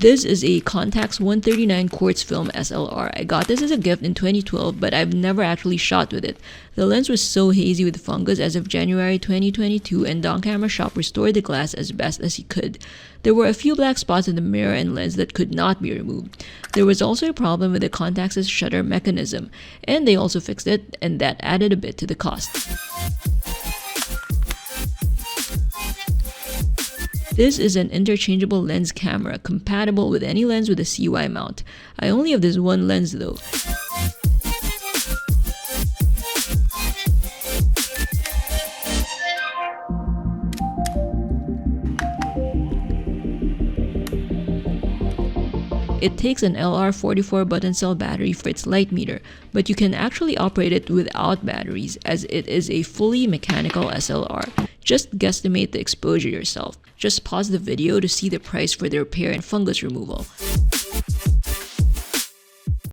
This is a Contax 139 quartz film SLR. I got this as a gift in 2012, but I've never actually shot with it. The lens was so hazy with fungus as of January 2022, and Don Camera Shop restored the glass as best as he could. There were a few black spots in the mirror and lens that could not be removed. There was also a problem with the Contax's shutter mechanism, and they also fixed it, and that added a bit to the cost. This is an interchangeable lens camera, compatible with any lens with a CY mount. I only have this one lens though. It takes an LR44 button cell battery for its light meter, but you can actually operate it without batteries as it is a fully mechanical SLR. Just guesstimate the exposure yourself. Just pause the video to see the price for the repair and fungus removal.